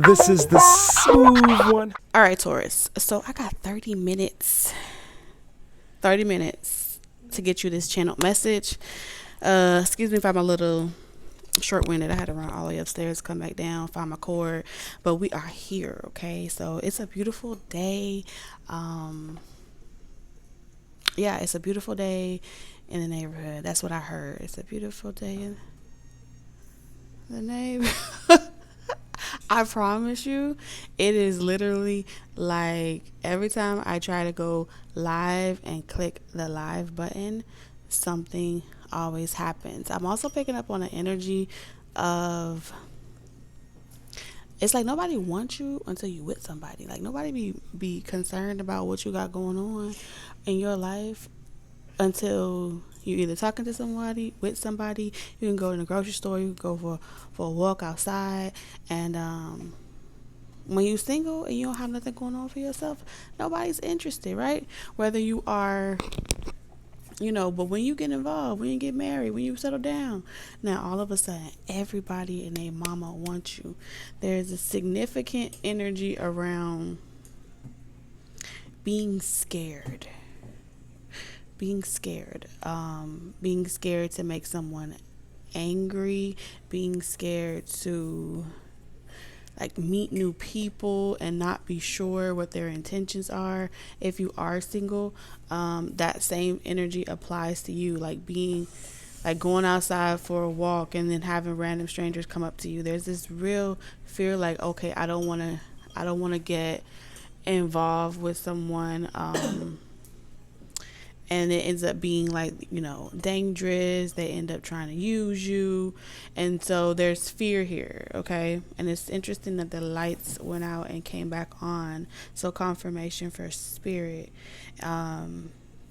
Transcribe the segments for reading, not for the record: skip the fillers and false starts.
This is the smooth one. All right, Taurus. So I got 30 minutes. 30 minutes to get you this channeled message. Excuse me if I'm a little short-winded. I had to run all the way upstairs, come back down, find my cord. But we are here, okay? So it's a beautiful day. Yeah, it's a beautiful day in the neighborhood. That's what I heard. It's a beautiful day in the neighborhood. I promise you, it is literally like every time I try to go live and click the live button, something always happens. I'm also picking up on the energy of, it's like nobody wants you until you with somebody. Like nobody be concerned about what you got going on in your life until you either talking to somebody, with somebody. You can go in the grocery store, you can go for a walk outside, and when you single and you don't have nothing going on for yourself, nobody's interested, right? Whether you are, but when you get involved, when you get married, when you settle down, now all of a sudden everybody and their mama wants you. There's a significant energy around being scared. Being scared to make someone angry, being scared to like meet new people and not be sure what their intentions are. If you are single, that same energy applies to you, like being like going outside for a walk and then having random strangers come up to you. There's this real fear, like, okay, I don't want to get involved with someone, and it ends up being like, dangerous. They end up trying to use you. And so there's fear here, okay? And it's interesting that the lights went out and came back on. So confirmation for spirit.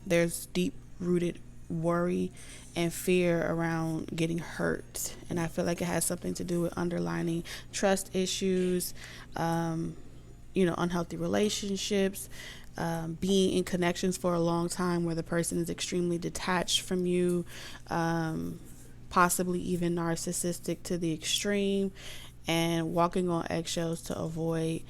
There's deep rooted worry and fear around getting hurt. And I feel like it has something to do with underlining trust issues, unhealthy relationships, being in connections for a long time where the person is extremely detached from you, possibly even narcissistic to the extreme, and walking on eggshells to avoid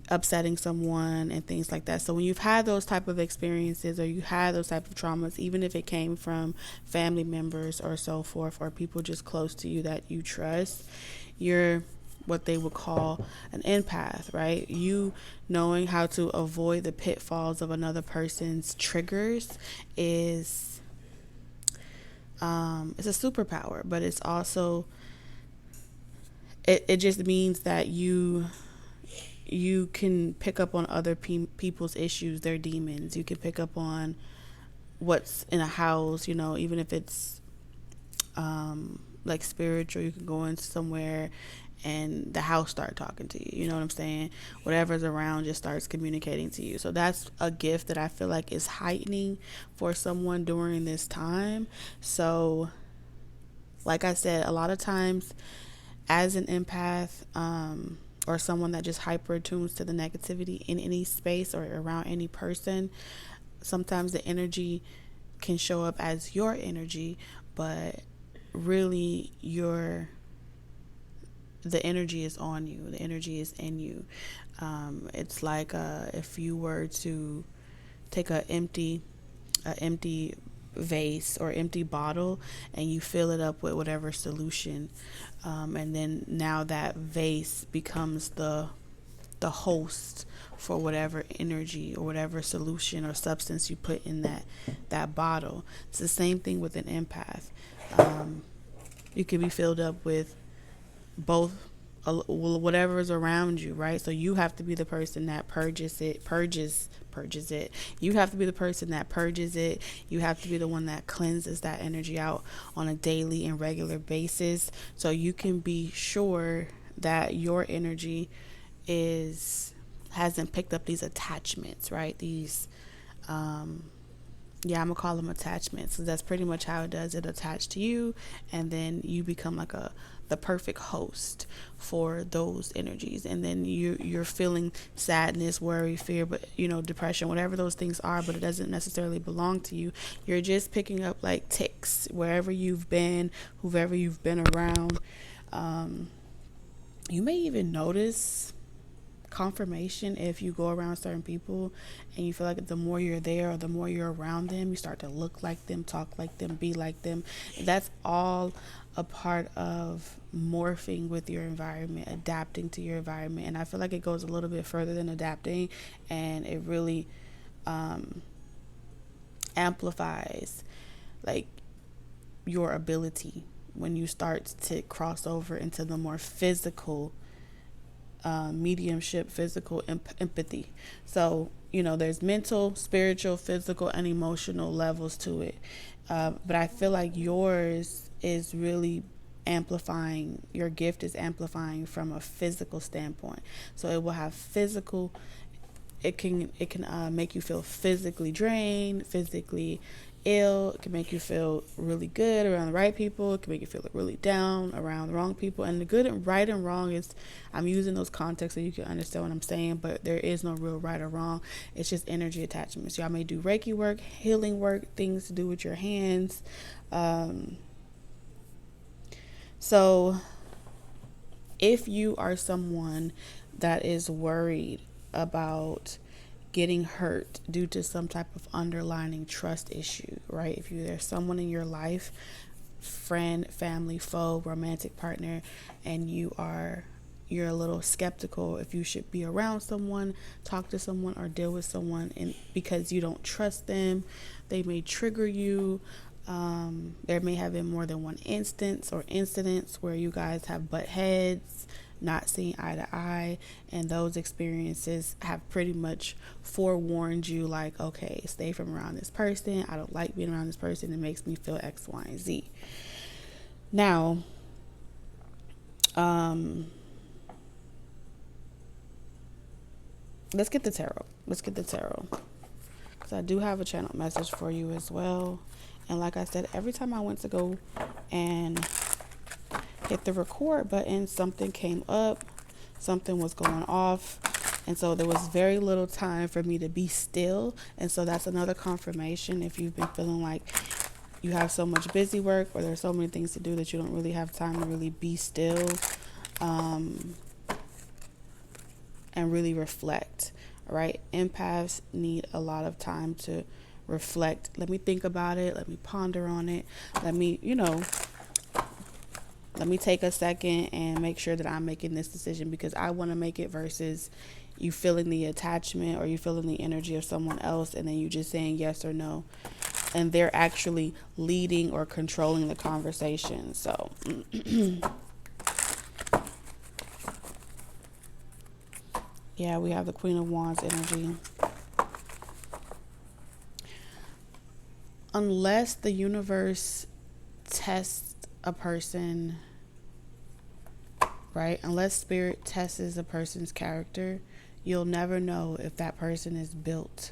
upsetting someone and things like that. So when you've had those type of experiences, or you had those type of traumas, even if it came from family members or so forth, or people just close to you that you trust, you're what they would call an empath, right? You knowing how to avoid the pitfalls of another person's triggers is it's a superpower, but it's also it just means that you can pick up on other people's issues, their demons. You can pick up on what's in a house, even if it's like spiritual. You can go in somewhere and the house start talking to you. You know what I'm saying? Whatever's around just starts communicating to you. So that's a gift that I feel like is heightening for someone during this time. So like I said, a lot of times as an empath, or someone that just hyper attunes to the negativity in any space or around any person, sometimes the energy can show up as your energy, but really the energy is on you. The energy is in you. It's like if you were to take an empty vase or empty bottle and you fill it up with whatever solution, and then now that vase becomes the host for whatever energy or whatever solution or substance you put in that bottle. It's the same thing with an empath. You can be filled up with both, whatever is around you, right? So you have to be the person that purges it. You have to be the person that purges it. You have to be the one that cleanses that energy out on a daily and regular basis, so you can be sure that your energy hasn't picked up these attachments, right? These I'm gonna call them attachments. So that's pretty much how it does. It attach to you, and then you become like the perfect host for those energies. And then you're feeling sadness, worry, fear, but depression, whatever those things are, but it doesn't necessarily belong to you. You're just picking up like ticks wherever you've been, whoever you've been around. You may even notice confirmation if you go around certain people and you feel like the more you're there or the more you're around them, you start to look like them, talk like them, be like them. That's all a part of morphing with your environment, adapting to your environment. And I feel like it goes a little bit further than adapting, and it really amplifies like your ability when you start to cross over into the more physical mediumship, physical empathy. So, there's mental, spiritual, physical, and emotional levels to it. But I feel like yours is really amplifying, your gift is amplifying from a physical standpoint. So it will have physical, it can make you feel physically drained, physically ill. It can make you feel really good around the right people. It can make you feel really down around the wrong people. And the good and right and wrong is, I'm using those contexts so you can understand what I'm saying, but there is no real right or wrong. It's just energy attachments. Y'all may do Reiki work, healing work, things to do with your hands. So if you are someone that is worried about getting hurt due to some type of underlying trust issue, right? If there's someone in your life, friend, family, foe, romantic partner, and you're a little skeptical if you should be around someone, talk to someone, or deal with someone, and because you don't trust them, they may trigger you. There may have been more than one instance or incidents where you guys have butt heads, not seeing eye to eye, and those experiences have pretty much forewarned you, like, okay, stay from around this person. I don't like being around this person. It makes me feel X, Y, and Z. Now, let's get the tarot. Because I do have a channel message for you as well. And like I said, every time I went to go and hit the record button, something came up, something was going off, and so there was very little time for me to be still. And so that's another confirmation. If you've been feeling like you have so much busy work, or there's so many things to do that you don't really have time to really be still, and really reflect, right? Empaths need a lot of time to reflect. Let me think about it. Let me ponder on it. Let me take a second and make sure that I'm making this decision because I want to make it, versus you feeling the attachment or you feeling the energy of someone else and then you just saying yes or no, and they're actually leading or controlling the conversation. So yeah, we have the Queen of Wands energy. Unless the universe tests a person, right? Unless spirit tests a person's character, you'll never know if that person is built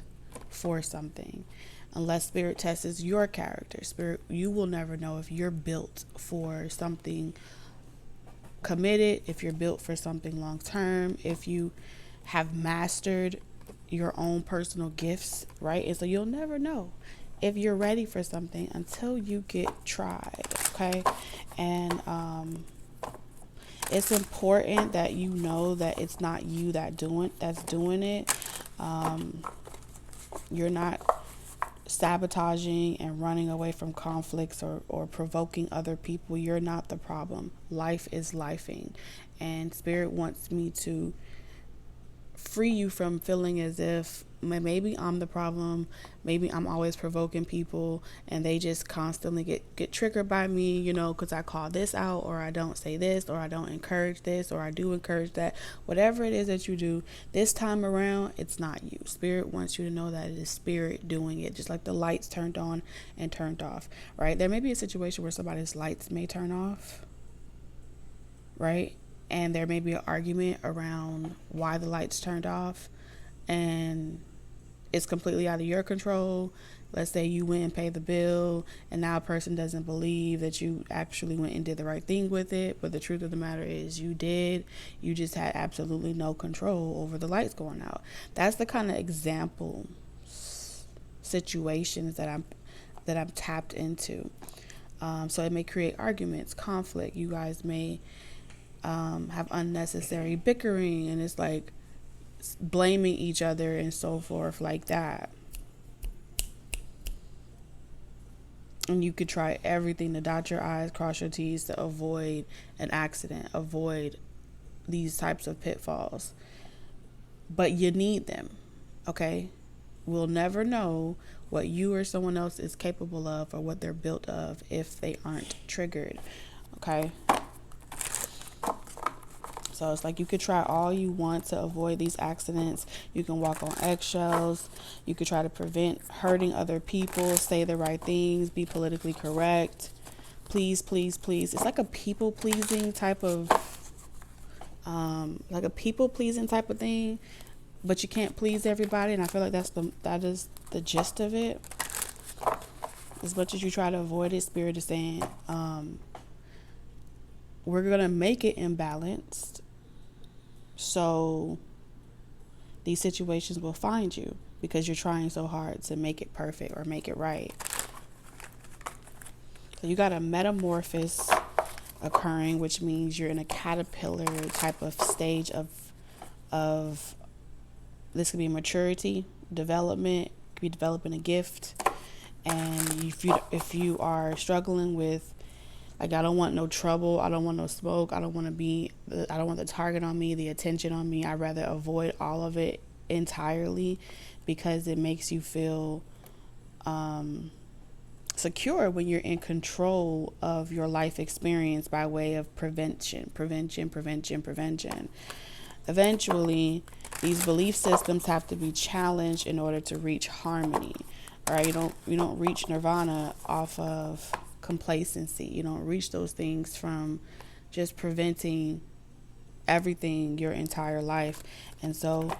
for something. Unless spirit tests your character, you will never know if you're built for something committed, if you're built for something long term, if you have mastered your own personal gifts, right? And so you'll never know if you're ready for something until you get tried, okay? And it's important that you know that it's not you that's doing it. You're not sabotaging and running away from conflicts or provoking other people. You're not the problem. Life is lifing, and spirit wants me to free you from feeling as if maybe I'm the problem, maybe I'm always provoking people and they just constantly get triggered by me, because I call this out, or I don't say this, or I don't encourage this, or I do encourage that. Whatever it is that you do this time around, it's not you. Spirit wants you to know that it is spirit doing it, just like the lights turned on and turned off, right? There may be a situation where somebody's lights may turn off, right? And there may be an argument around why the lights turned off, and it's completely out of your control. Let's say you went and paid the bill, and now a person doesn't believe that you actually went and did the right thing with it. But the truth of the matter is you did. You just had absolutely no control over the lights going out. That's the kind of example situations that I'm tapped into. So it may create arguments, conflict. You guys may have unnecessary bickering, and it's like blaming each other and so forth like that. And you could try everything to dot your I's, cross your T's to avoid an accident, avoid these types of pitfalls. But you need them, okay? We'll never know what you or someone else is capable of or what they're built of if they aren't triggered, okay? So it's like you could try all you want to avoid these accidents. You can walk on eggshells. You could try to prevent hurting other people, say the right things, be politically correct. Please, please, please. It's like a people-pleasing type of, thing, but you can't please everybody. And I feel like that is the gist of it. As much as you try to avoid it, Spirit is saying, we're going to make it imbalanced. So these situations will find you because you're trying so hard to make it perfect or make it right. So you got a metamorphosis occurring, which means you're in a caterpillar type of stage of this could be maturity, development, could be developing a gift. And if you are struggling with, like, I don't want no trouble, I don't want no smoke, I don't want the target on me, the attention on me. I'd rather avoid all of it entirely because it makes you feel secure when you're in control of your life experience by way of prevention. Eventually, these belief systems have to be challenged in order to reach harmony. All right, you don't reach nirvana off of complacency. You don't reach those things from just preventing everything your entire life. And so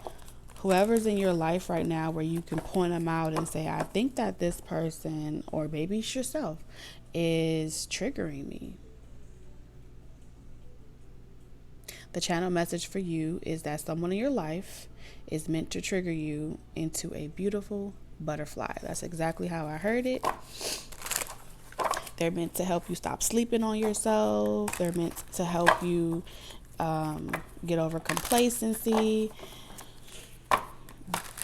whoever's in your life right now where you can point them out and say, I think that this person, or maybe it's yourself, is triggering me. The channel message for you is that someone in your life is meant to trigger you into a beautiful butterfly. That's exactly how I heard it. They're meant to help you stop sleeping on yourself. They're meant to help you get over complacency.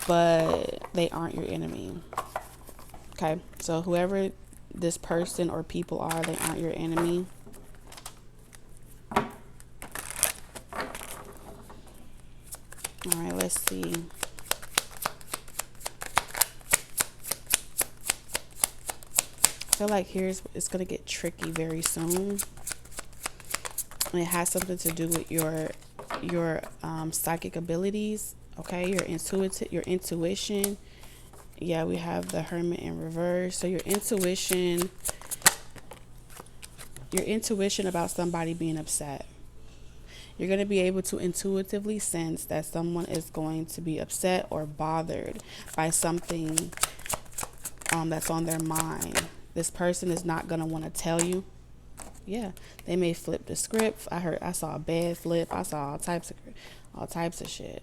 But they aren't your enemy. Okay? So whoever this person or people are, they aren't your enemy. All right, let's see. I feel like it's going to get tricky very soon. And it has something to do with your psychic abilities, okay? Your intuition. Yeah, we have the Hermit in reverse. So your intuition about somebody being upset. You're going to be able to intuitively sense that someone is going to be upset or bothered by something that's on their mind. This person is not going to want to tell you. Yeah, they may flip the script. I saw a bed flip. I saw all types of shit.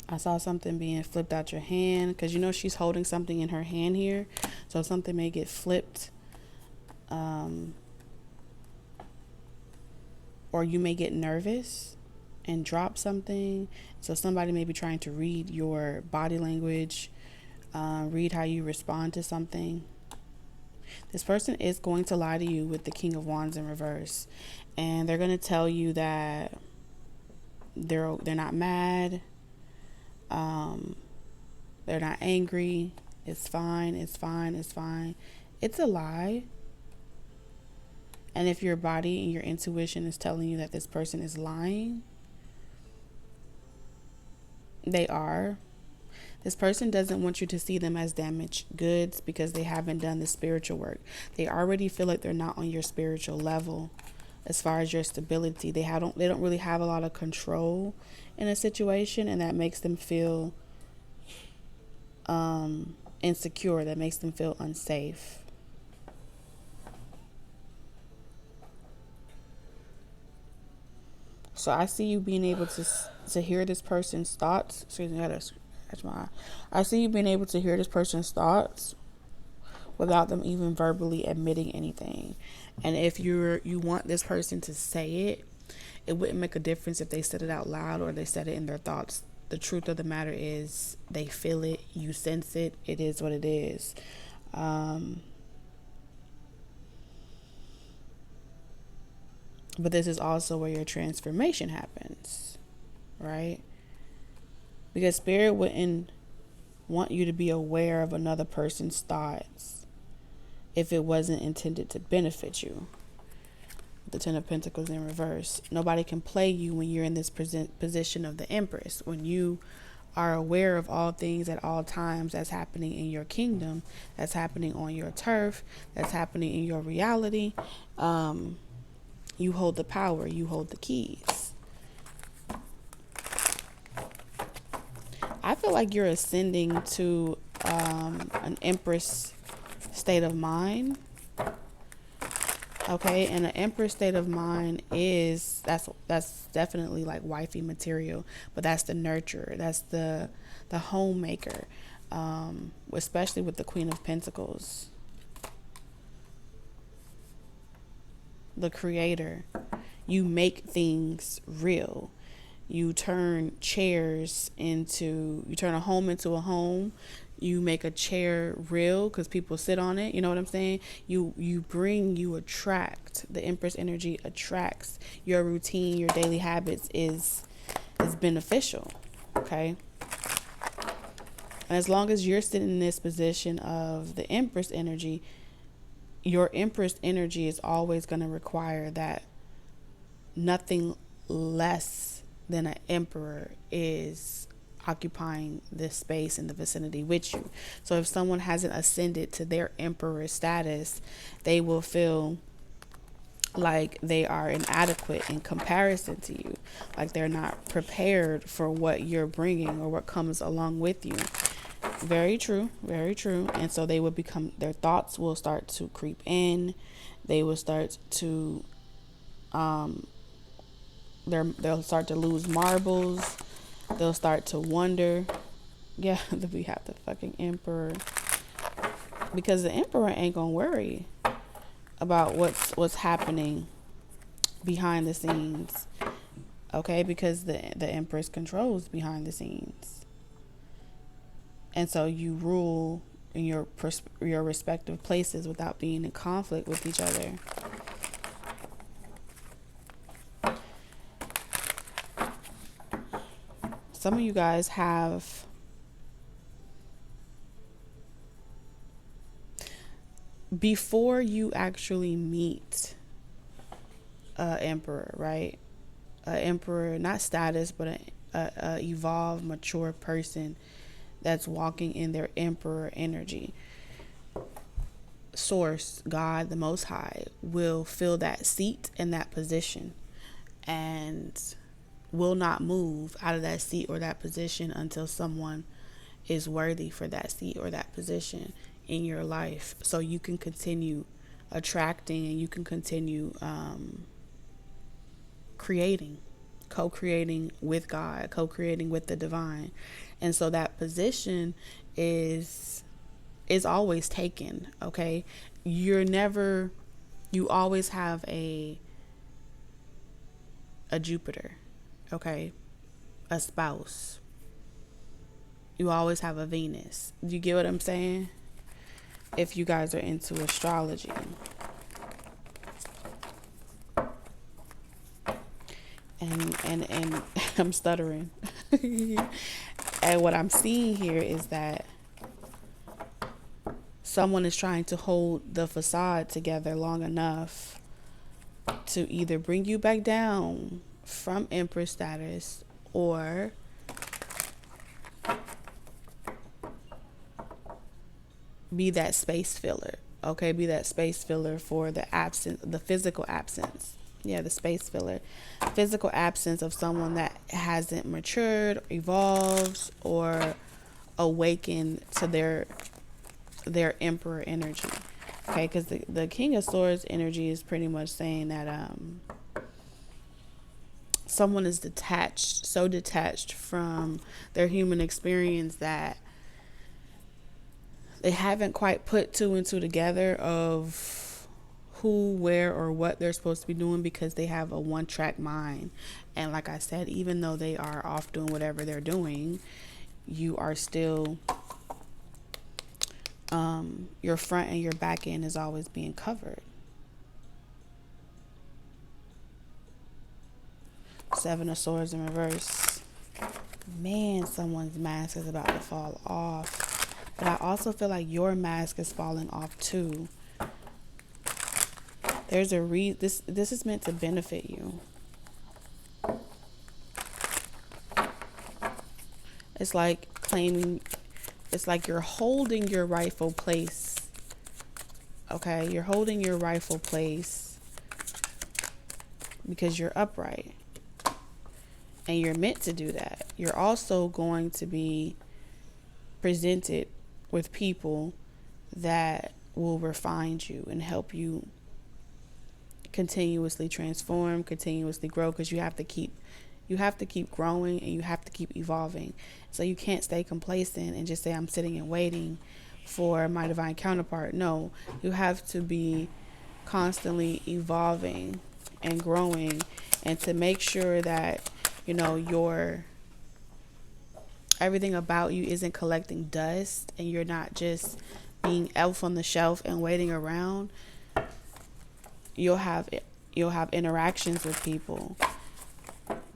I saw something being flipped out your hand because she's holding something in her hand here, so something may get flipped. Or you may get nervous and drop something. So somebody may be trying to read your body language, read how you respond to something. This person is going to lie to you with the King of Wands in reverse. And they're going to tell you that they're not mad. They're not angry. It's fine. It's fine. It's fine. It's a lie. And if your body and your intuition is telling you that this person is lying, they are. This person doesn't want you to see them as damaged goods because they haven't done the spiritual work. They already feel like they're not on your spiritual level as far as your stability. They don't really have a lot of control in a situation, and that makes them feel insecure. That makes them feel unsafe. So I see you being able to hear this person's thoughts. Excuse me, I gotta scratch my eye. I see you being able to hear this person's thoughts without them even verbally admitting anything. And if you want this person to say it, it wouldn't make a difference if they said it out loud or they said it in their thoughts. The truth of the matter is they feel it, you sense it, it is what it is. But this is also where your transformation happens, right? Because spirit wouldn't want you to be aware of another person's thoughts if it wasn't intended to benefit you. The Ten of Pentacles in reverse. Nobody can play you when you're in this position of the Empress. When you are aware of all things at all times that's happening in your kingdom, that's happening on your turf, that's happening in your reality. You hold the power, you hold the keys. I feel like you're ascending to an Empress state of mind. Okay, and an Empress state of mind is that's definitely like wifey material, but that's the nurturer, that's the homemaker, especially with the Queen of Pentacles, the creator. You make things real. You turn you turn a home into a home. You make a chair real because people sit on it. You know what I'm saying? You attract. The Empress energy attracts. Your routine, your daily habits is beneficial. Okay? And as long as you're sitting in this position of the Empress energy, your Empress energy is always going to require that nothing less than an emperor is occupying this space in the vicinity with you. So if someone hasn't ascended to their emperor status, they will feel like they are inadequate in comparison to you, like they're not prepared for what you're bringing or what comes along with you. Very true, very true. And so they will become, their thoughts will start to creep in. They will start to they'll start to lose marbles. They'll start to wonder. Yeah, we have the fucking emperor, because the emperor ain't gonna worry about what's happening behind the scenes. Okay, because the empress controls behind the scenes, and so you rule in your respective places without being in conflict with each other. Some of you guys have before you actually meet an emperor, right? An emperor, not status, but a evolved, mature person that's walking in their emperor energy. Source, God, the Most High, will fill that seat and that position, and will not move out of that seat or that position until someone is worthy for that seat or that position in your life, so you can continue attracting and you can continue co-creating with God, co-creating with the divine. And so that position is always taken. Okay, you always have a Jupiter, okay, a spouse. You always have a Venus. Do you get what I'm saying? If you guys are into astrology. And I'm stuttering. And what I'm seeing here is that someone is trying to hold the facade together long enough to either bring you back down from Empress status or be that space filler. Okay, be that space filler for the physical absence. Yeah, the space filler. Physical absence of someone that hasn't matured, evolved, or awakened to their emperor energy. Okay, because the King of Swords energy is pretty much saying that someone is detached, so detached from their human experience that they haven't quite put two and two together of who, where, or what they're supposed to be doing, because they have a one-track mind. And like I said, even though they are off doing whatever they're doing, you are still, your front and your back end is always being covered. Seven of Swords in reverse. Man, someone's mask is about to fall off. But I also feel like your mask is falling off too. There's a this is meant to benefit you. It's like claiming, it's like you're holding your rightful place. Okay, you're holding your rightful place because you're upright. And you're meant to do that. You're also going to be presented with people that will refine you and help you continuously transform, continuously grow, because you have to keep growing and you have to keep evolving. So you can't stay complacent and just say, I'm sitting and waiting for my divine counterpart. No, you have to be constantly evolving and growing, and to make sure that, you know, everything about you isn't collecting dust, and you're not just being elf on the shelf and waiting around. You'll have interactions with people.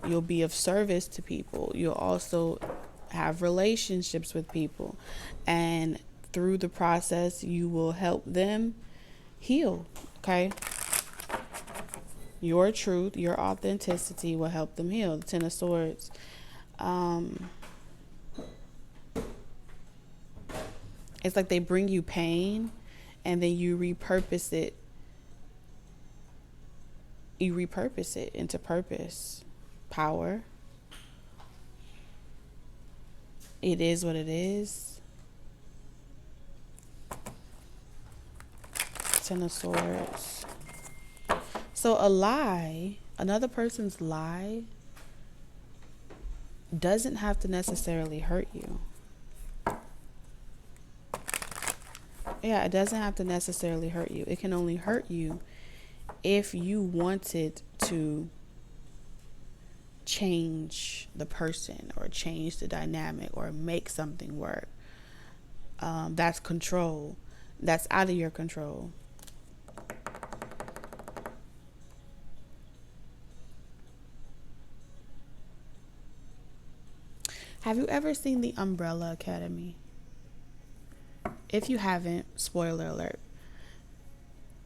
You'll be of service to people. You'll also have relationships with people, and through the process you will help them heal. Okay, your truth, your authenticity will help them heal. The Ten of Swords. It's like they bring you pain and then you repurpose it. You repurpose it into purpose, power. It is what it is. Ten of Swords. So a lie, another person's lie, doesn't have to necessarily hurt you. Yeah, it doesn't have to necessarily hurt you. It can only hurt you if you wanted to change the person or change the dynamic or make something work. That's control. That's out of your control. Have you ever seen The Umbrella Academy? If you haven't, spoiler alert.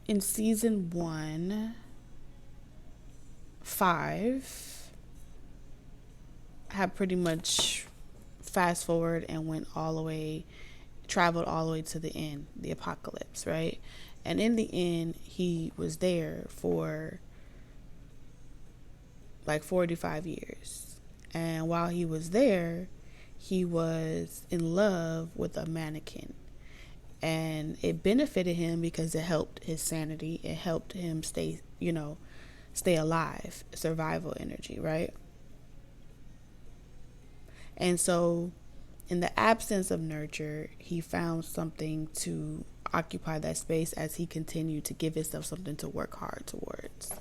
In season 1, 5 had pretty much fast forward and traveled all the way to the end, the apocalypse, right? And in the end, he was there for like 45 years. And while he was there, he was in love with a mannequin. And it benefited him because it helped his sanity. It helped him stay alive, survival energy, right? And so in the absence of nurture, he found something to occupy that space as he continued to give himself something to work hard towards,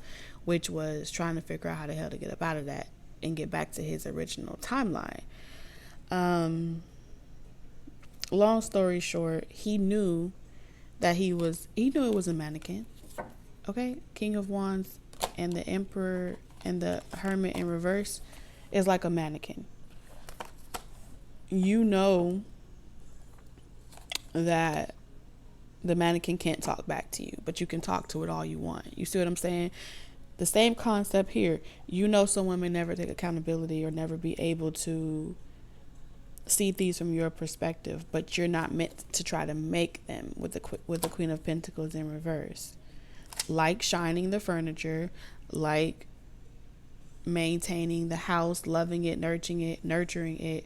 which was trying to figure out how the hell to get up out of that and get back to his original timeline. Long story short, he knew it was a mannequin. Okay? King of Wands and the Emperor and the Hermit in reverse is like a mannequin. You know that the mannequin can't talk back to you, but you can talk to it all you want. You see what I'm saying? The same concept here. You know someone may never take accountability or never be able to see things from your perspective, but you're not meant to try to make them with the Queen of Pentacles in reverse. Like shining the furniture, like maintaining the house, loving it, nurturing it.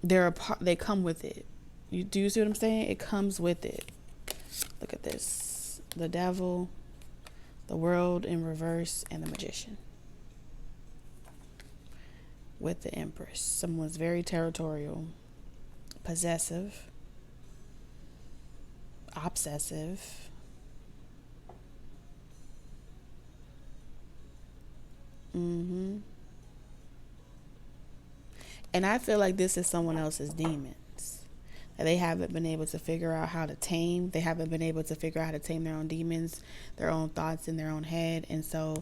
They come with it. Do you see what I'm saying? It comes with it. Look at this. The Devil, the World in reverse, and the Magician. With the Empress. Someone's very territorial, possessive, obsessive, and I feel like this is someone else's demons that they haven't been able to figure out how to tame. They haven't been able to figure out how to tame their own demons, their own thoughts in their own head. And so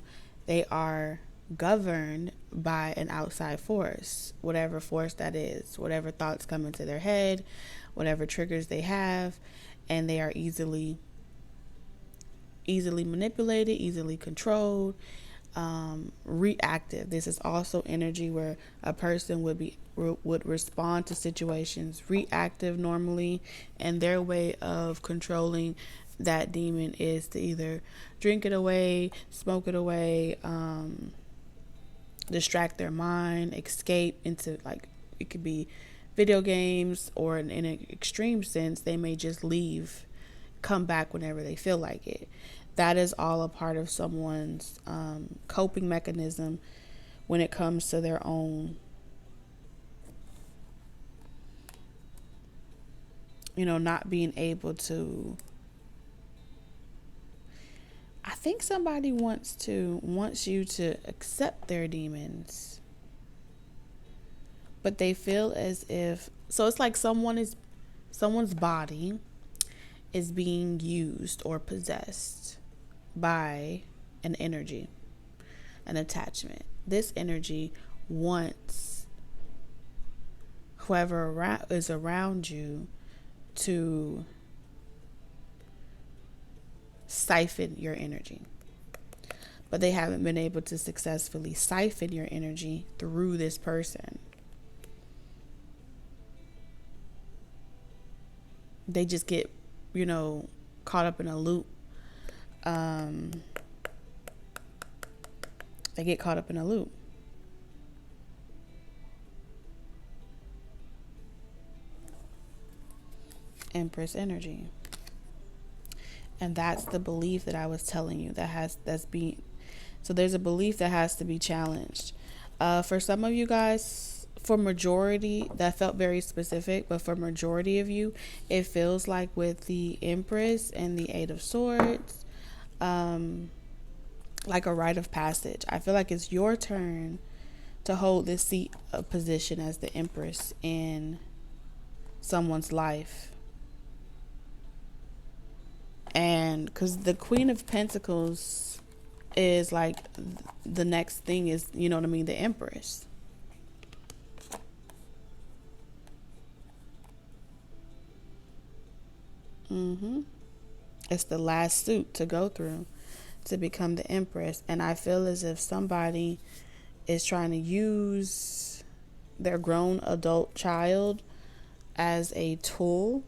they are governed by an outside force, whatever force that is, whatever thoughts come into their head, whatever triggers they have, and they are easily manipulated, easily controlled, reactive. This is also energy where a person would respond to situations reactive normally, and their way of controlling that demon is to either drink it away, smoke it away, distract their mind, escape into, like, it could be video games, or in an extreme sense they may just leave, come back whenever they feel like it. That is all a part of someone's coping mechanism when it comes to their own, not being able to. I think somebody wants you to accept their demons, but they feel as if, so it's like someone's body is being used or possessed by an energy, an attachment. This energy wants whoever is around you to siphon your energy, but they haven't been able to successfully siphon your energy through this person. They just get, caught up in a loop. They get caught up in a loop. Empress energy. And that's the belief that I was telling you so there's a belief that has to be challenged. For some of you guys, for majority, that felt very specific, but for majority of you, it feels like with the Empress and the Eight of Swords, like a rite of passage. I feel like it's your turn to hold this seat of position as the Empress in someone's life. And because the Queen of Pentacles is like the next thing is, the Empress. It's the last suit to go through to become the Empress. And I feel as if somebody is trying to use their grown adult child as a tool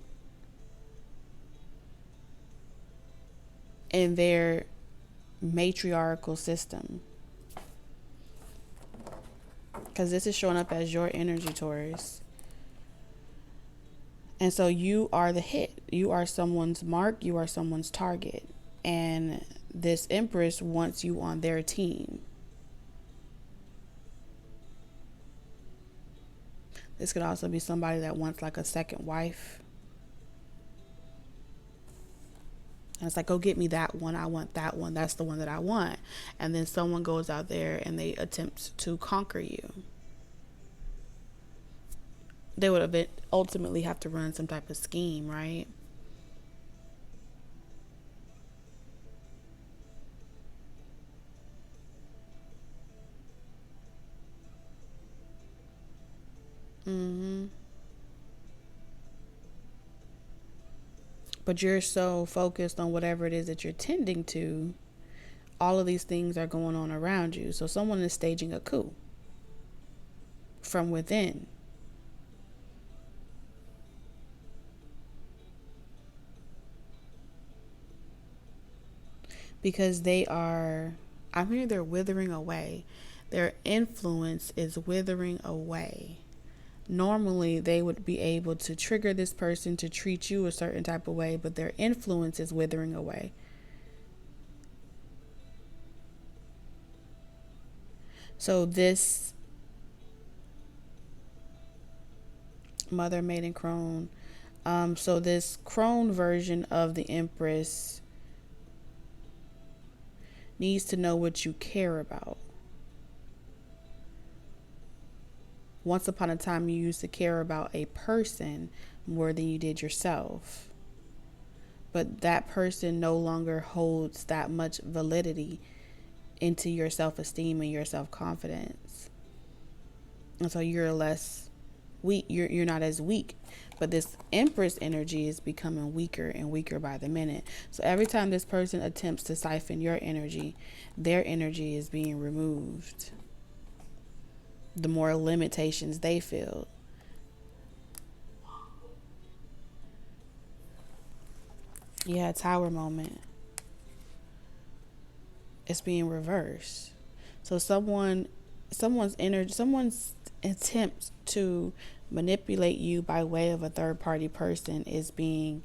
in their matriarchal system, because this is showing up as your energy, Taurus. And so you are the hit. You are someone's mark. You are someone's target. And this Empress wants you on their team. This could also be somebody that wants like a second wife. And it's like, go get me that one. I want that one. That's the one that I want. And then someone goes out there and they attempt to conquer you. They would ultimately have to run some type of scheme, right? But you're so focused on whatever it is that you're tending to, all of these things are going on around you. So someone is staging a coup from within. Because I'm hearing they're withering away. Their influence is withering away. Normally, they would be able to trigger this person to treat you a certain type of way, but their influence is withering away. So this mother, maiden, crone. So this crone version of the empress needs to know what you care about. Once upon a time, you used to care about a person more than you did yourself. But that person no longer holds that much validity into your self-esteem and your self-confidence. And so you're less weak. You're not as weak. But this empress energy is becoming weaker and weaker by the minute. So every time this person attempts to siphon your energy, their energy is being removed. The more limitations they feel. Yeah, tower moment. It's being reversed. So someone's attempt to manipulate you by way of a third party person is being,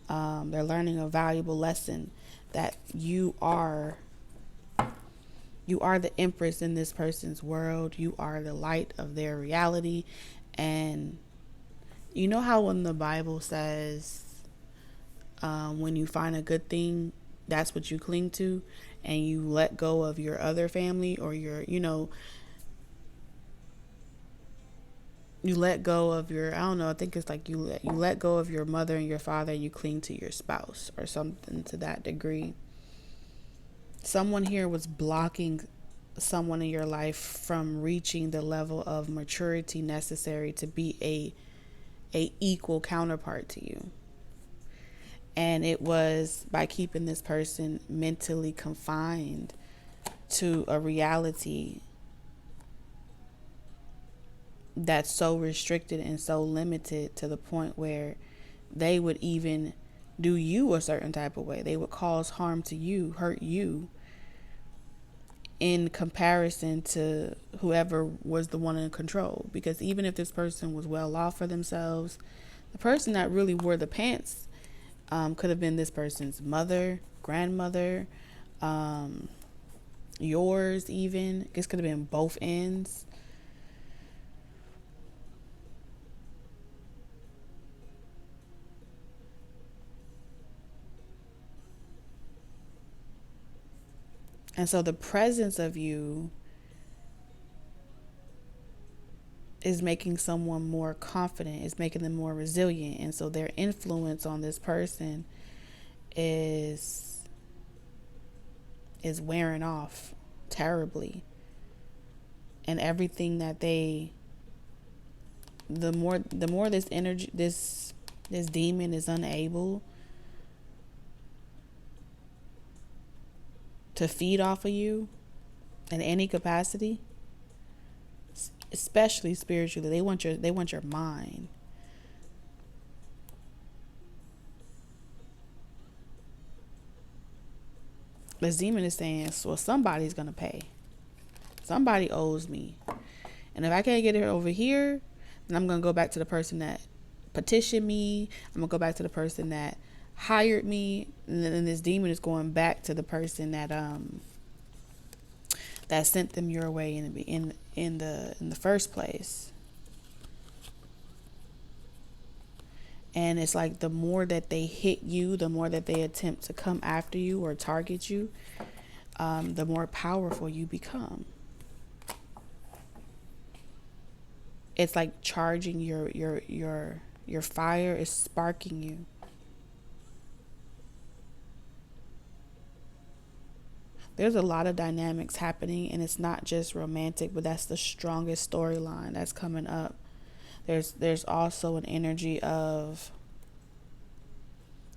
they're learning a valuable lesson that you are the empress in this person's world. You are the light of their reality. And you know how when the Bible says, when you find a good thing, that's what you cling to, and you let go of your other family, or your, you let go of your, I don't know, I think it's like you let go of your mother and your father, and you cling to your spouse or something to that degree. Someone here was blocking someone in your life from reaching the level of maturity necessary to be a equal counterpart to you. And it was by keeping this person mentally confined to a reality that's so restricted and so limited, to the point where they would even do you a certain type of way. They would cause harm to you, hurt you, in comparison to whoever was the one in control. Because even if this person was well off for themselves, the person that really wore the pants could have been this person's mother, grandmother, yours even. This could have been both ends. And so the presence of you is making someone more confident, is making them more resilient. And so their influence on this person is wearing off terribly. And everything that the more this energy, this demon is unable to feed off of you in any capacity, especially spiritually. They want your mind. This demon is saying, well, somebody's gonna pay. Somebody owes me. And if I can't get it over here, then I'm gonna go back to the person that petitioned me. I'm gonna go back to the person that hired me. And then this demon is going back to the person that sent them your way in the first place. And it's like the more that they hit you, the more that they attempt to come after you or target you, the more powerful you become. It's like charging your fire is sparking you. There's a lot of dynamics happening, and it's not just romantic, but that's the strongest storyline that's coming up. There's also an energy of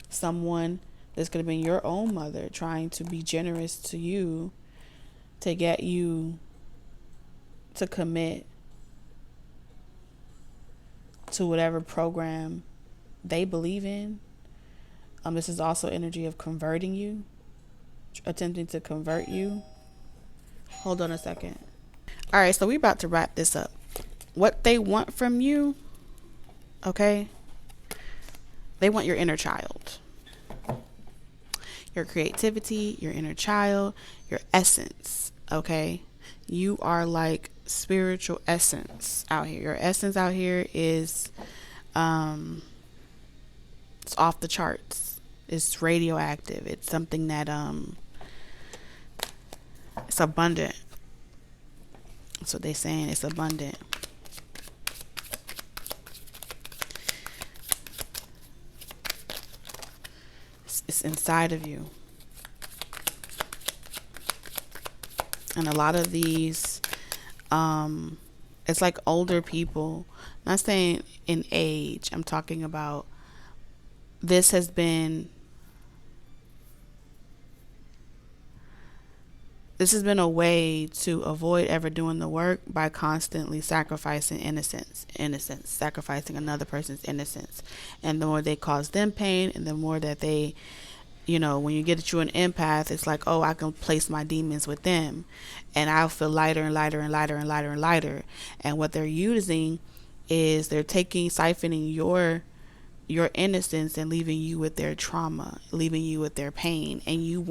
someone that's going to be your own mother trying to be generous to you to get you to commit to whatever program they believe in. This is also energy of converting you, attempting to convert you. Hold on a second. All right, so we're about to wrap this up. What they want from you, okay? They want your inner child. Your creativity, your inner child, your essence, okay? You are like spiritual essence out here. Your essence out here is it's off the charts. It's radioactive. It's something that it's abundant. That's what they're saying. It's abundant. It's inside of you. And a lot of these, it's like older people. I'm not saying in age. I'm talking about this has been a way to avoid ever doing the work by constantly sacrificing innocence, sacrificing another person's innocence. And the more they cause them pain, and the more that they, when you get to an empath, it's like, oh, I can place my demons with them, and I'll feel lighter and lighter and lighter and lighter and lighter. And what they're using is they're siphoning your innocence and leaving you with their trauma, leaving you with their pain, and you're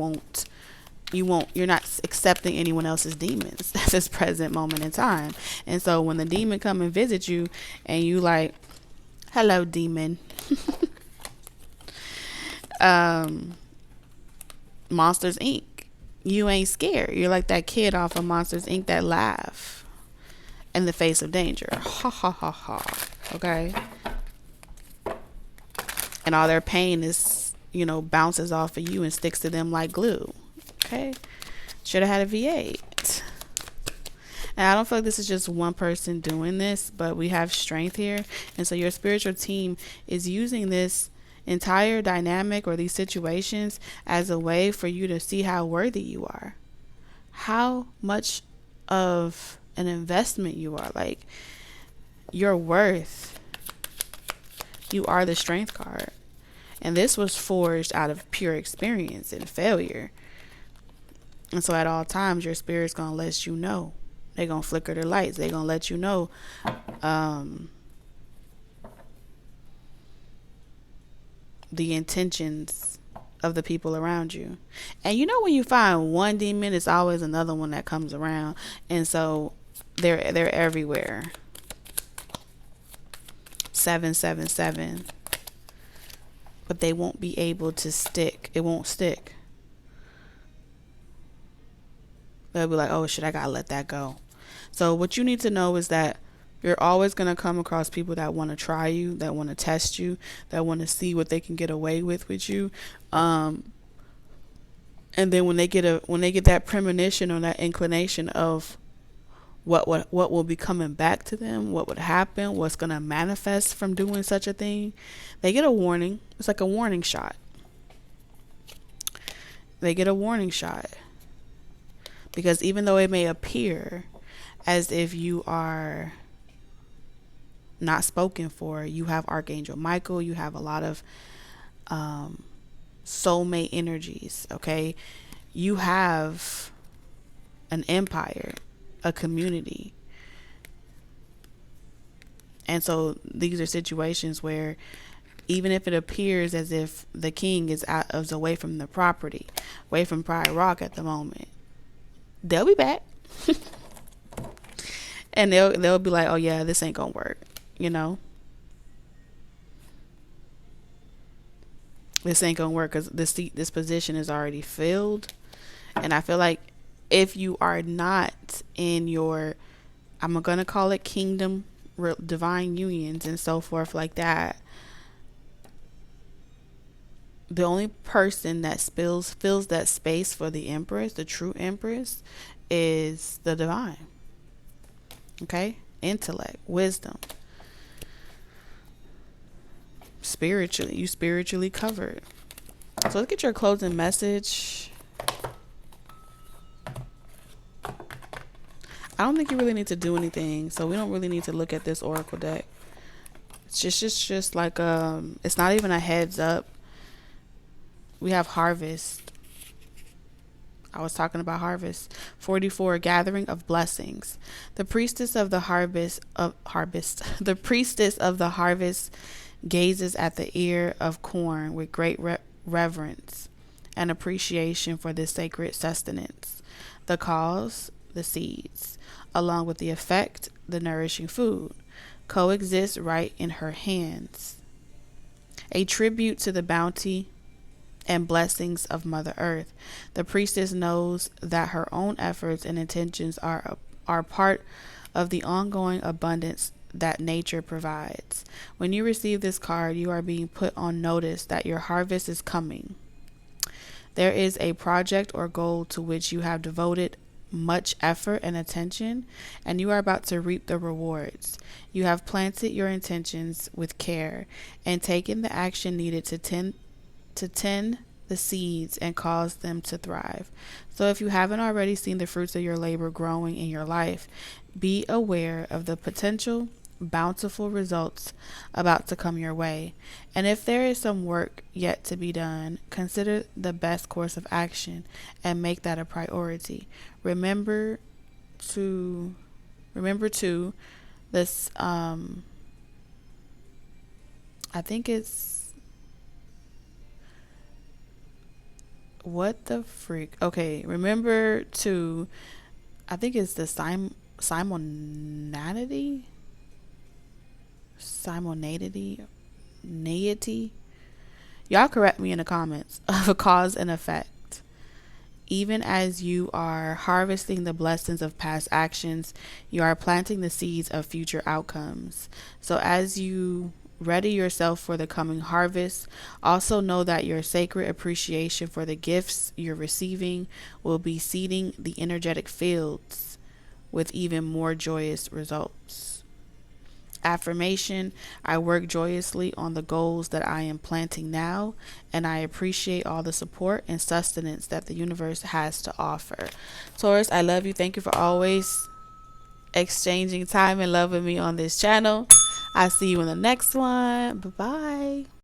not accepting anyone else's demons at this present moment in time. And so when the demon come and visit you, and you like, hello, demon. Monsters Inc. You ain't scared. You're like that kid off of Monsters Inc. that laugh in the face of danger. Ha ha ha ha. Okay. And all their pain is, bounces off of you and sticks to them like glue. Okay. Should have had a V8. And I don't feel like this is just one person doing this, but we have strength here. And so your spiritual team is using this entire dynamic or these situations as a way for you to see how worthy you are, how much of an investment you are, like your worth. You are the strength card, and this was forged out of pure experience and failure. And so at all times your spirit's gonna let you know. They're gonna flicker their lights. They're gonna let you know the intentions of the people around you. And when you find one demon, it's always another one that comes around. And so they're everywhere. 777. But they won't be able to stick. It won't stick. They'll be like, oh shit, I gotta let that go. So what you need to know is that you're always going to come across people that want to try you, that want to test you, that want to see what they can get away with you. And then when they get that premonition or that inclination of what will be coming back to them, what would happen, what's going to manifest from doing such a thing, they get a warning. It's like a warning shot. They get a warning shot. Because even though it may appear as if you are not spoken for, you have Archangel Michael, you have a lot of soulmate energies, okay? You have an empire, a community. And so these are situations where even if it appears as if the king is away from the property, away from Pride Rock at the moment, they'll be back. And they'll be like, oh yeah, this ain't gonna work. This ain't gonna work because this position is already filled. And I feel like if you are not in your, I'm gonna call it kingdom, divine unions and so forth like that, the only person that fills that space for the empress, the true empress, is the divine. Okay? Intellect, wisdom. You spiritually covered. So let's get your closing message. I don't think you really need to do anything, so we don't really need to look at this oracle deck. It's just like it's not even a heads up. We have harvest. I was talking about harvest. 44, gathering of blessings. The priestess of the harvest the priestess of the harvest gazes at the ear of corn with great reverence and appreciation for this sacred sustenance. The cause, the seeds, along with the effect, the nourishing food, coexist right in her hands. A tribute to the bounty and blessings of Mother Earth. The priestess knows that her own efforts and intentions are part of the ongoing abundance that nature provides. When you receive this card, you are being put on notice that your harvest is coming. There is a project or goal to which you have devoted much effort and attention, and you are about to reap the rewards. You have planted your intentions with care and taken the action needed to tend the seeds and cause them to thrive. So if you haven't already seen the fruits of your labor growing in your life, be aware of the potential bountiful results about to come your way. And if there is some work yet to be done, consider the best course of action and make that a priority. Remember to this I think it's what the freak. Okay, remember to I think it's the simonality. Y'all correct me in the comments of a cause and effect. Even as you are harvesting the blessings of past actions, you are planting the seeds of future outcomes. So as you ready yourself for the coming harvest, also know that your sacred appreciation for the gifts you're receiving will be seeding the energetic fields with even more joyous results. Affirmation: I work joyously on the goals that I am planting now, and I appreciate all the support and sustenance that the universe has to offer. Taurus, I love you. Thank you for always exchanging time and love with me on this channel. I see you in the next one. Bye-bye.